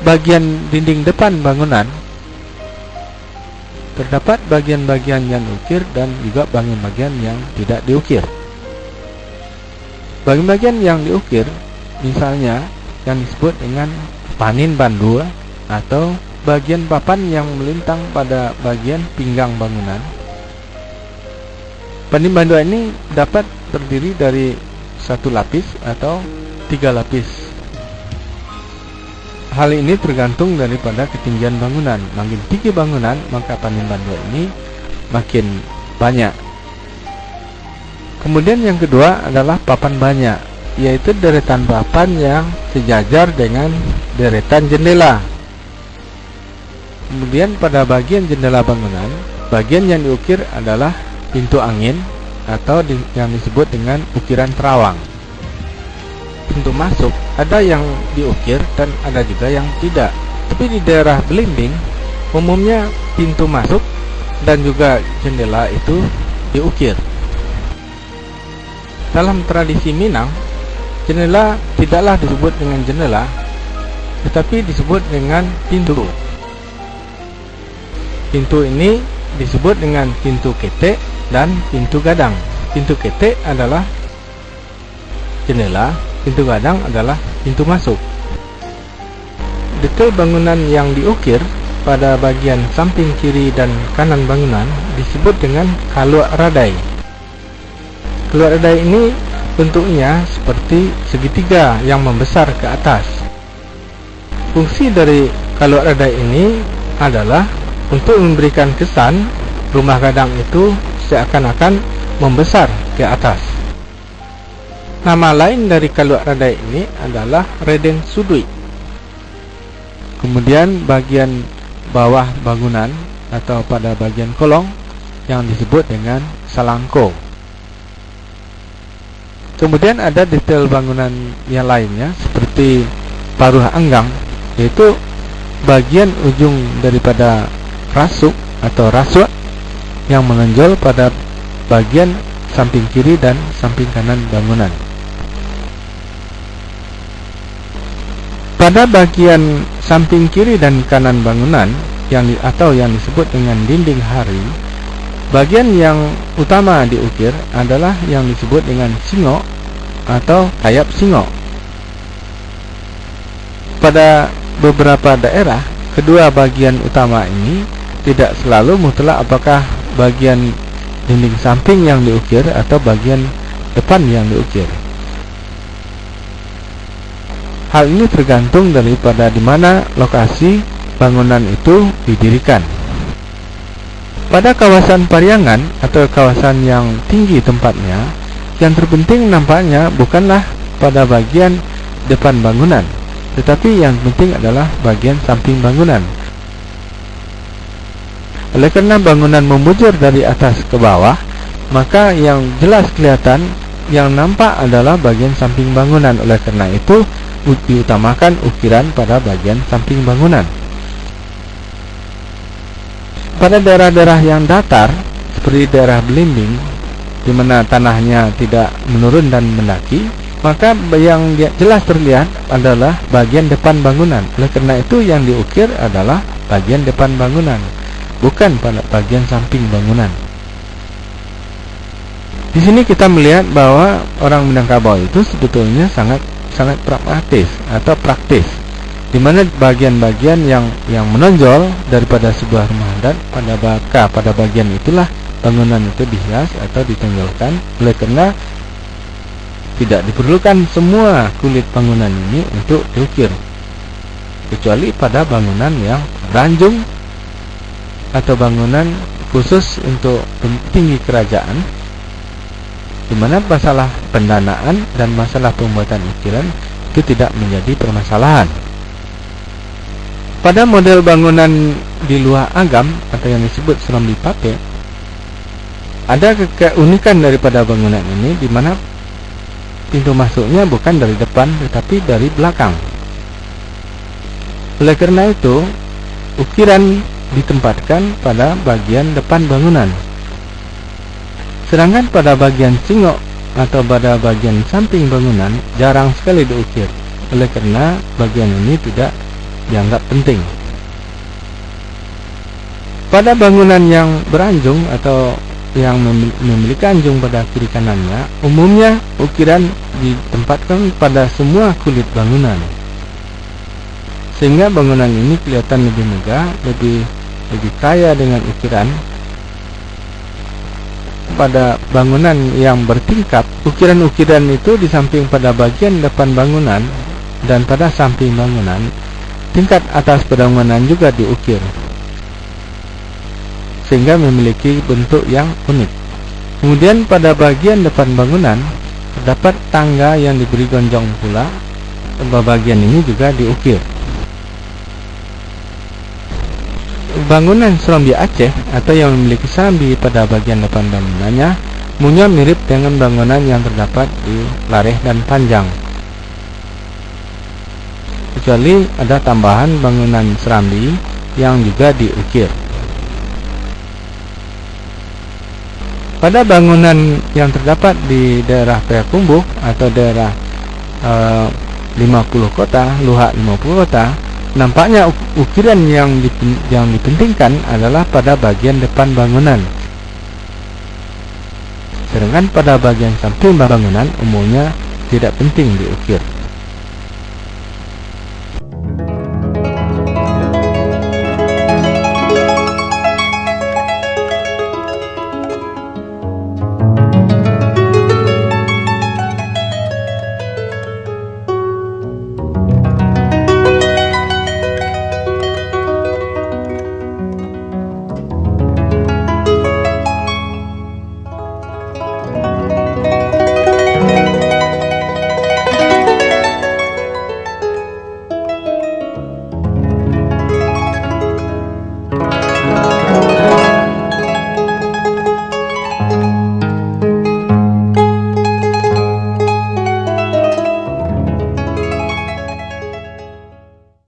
bagian dinding depan bangunan terdapat bagian-bagian yang diukir dan juga bagian-bagian yang tidak diukir. Bagian-bagian yang diukir misalnya yang disebut dengan panin bandul atau bagian papan yang melintang pada bagian pinggang bangunan. Panin bandul ini dapat terdiri dari 1 lapis atau 3 lapis. Hal ini tergantung daripada ketinggian bangunan. Makin tinggi bangunan, maka panin bandul ini makin banyak. Kemudian yang kedua adalah papan banyak, yaitu deretan papan yang sejajar dengan deretan jendela. Kemudian pada bagian jendela bangunan, bagian yang diukir adalah pintu angin atau yang disebut dengan ukiran terawang. Pintu masuk ada yang diukir dan ada juga yang tidak. Tapi di daerah Belimbing umumnya pintu masuk dan juga jendela itu diukir. Dalam tradisi Minang, jendela tidaklah disebut dengan jendela, tetapi disebut dengan pintu. Pintu ini disebut dengan pintu ketek dan pintu gadang. Pintu ketek adalah jendela, pintu gadang adalah pintu masuk. Detail bangunan yang diukir pada bagian samping kiri dan kanan bangunan disebut dengan kaluak radai. Kaluak radai ini bentuknya seperti segitiga yang membesar ke atas. Fungsi dari kaluak radai ini adalah untuk memberikan kesan rumah gadang itu seakan-akan membesar ke atas. Nama lain dari kaluak radai ini adalah reden sudui. Kemudian bagian bawah bangunan atau pada bagian kolong yang disebut dengan salangko. Kemudian ada detail bangunan yang lainnya seperti paruh anggang, yaitu bagian ujung daripada rasuk atau raswa yang menonjol pada bagian samping kiri dan samping kanan bangunan. Pada bagian samping kiri dan kanan bangunan atau yang disebut dengan dinding hari, bagian yang utama diukir adalah yang disebut dengan singo atau sayap singo. Pada beberapa daerah, kedua bagian utama ini tidak selalu mutlak apakah bagian dinding samping yang diukir atau bagian depan yang diukir. Hal ini tergantung daripada di mana lokasi bangunan itu didirikan. Pada kawasan Pariangan atau kawasan yang tinggi tempatnya, yang terpenting nampaknya bukanlah pada bagian depan bangunan, tetapi yang penting adalah bagian samping bangunan. Oleh karena bangunan membujur dari atas ke bawah, maka yang jelas kelihatan yang nampak adalah bagian samping bangunan. Oleh karena itu diutamakan ukiran pada bagian samping bangunan. Pada daerah-daerah yang datar seperti daerah Belimbing, di mana tanahnya tidak menurun dan mendaki, maka yang jelas terlihat adalah bagian depan bangunan. Oleh karena itu yang diukir adalah bagian depan bangunan, bukan pada bagian samping bangunan. Di sini kita melihat bahwa orang Minangkabau itu sebetulnya sangat pragmatis atau praktis, di mana bagian-bagian yang menonjol daripada sebuah rumah adat pada bagian itulah bangunan itu dihias atau ditonjolkan. Oleh karena tidak diperlukan semua kulit bangunan ini untuk diukir, kecuali pada bangunan yang ranjung atau bangunan khusus untuk tinggi kerajaan, di mana masalah pendanaan dan masalah pembuatan ukiran itu tidak menjadi permasalahan. Pada model bangunan di luar agam atau yang disebut Serambi Pape, ada keunikan daripada bangunan ini, di mana pintu masuknya bukan dari depan tetapi dari belakang. Oleh karena itu, ukiran ditempatkan pada bagian depan bangunan. Sedangkan pada bagian singok atau pada bagian samping bangunan jarang sekali diukir. Oleh karena bagian ini tidak dianggap penting. Pada bangunan yang beranjung atau yang memiliki anjung pada kiri kanannya, umumnya ukiran ditempatkan pada semua kulit bangunan, sehingga bangunan ini kelihatan lebih megah, lebih kaya dengan ukiran. Pada bangunan yang bertingkap, ukiran-ukiran itu di samping pada bagian depan bangunan dan pada samping bangunan, tingkat atas bangunan juga diukir, sehingga memiliki bentuk yang unik. Kemudian pada bagian depan bangunan terdapat tangga yang diberi gonjong pula. Bagian ini juga diukir. Bangunan serambi Aceh atau yang memiliki serambi pada bagian depan bangunannya umumnya mirip dengan bangunan yang terdapat di Lareh dan Panjang, kecuali ada tambahan bangunan serambi yang juga diukir. Pada bangunan yang terdapat di daerah Payakumbuh atau daerah 50 kota, Luhak 50 kota, nampaknya ukiran yang dipentingkan adalah pada bagian depan bangunan, sedangkan pada bagian samping bangunan umumnya tidak penting diukir.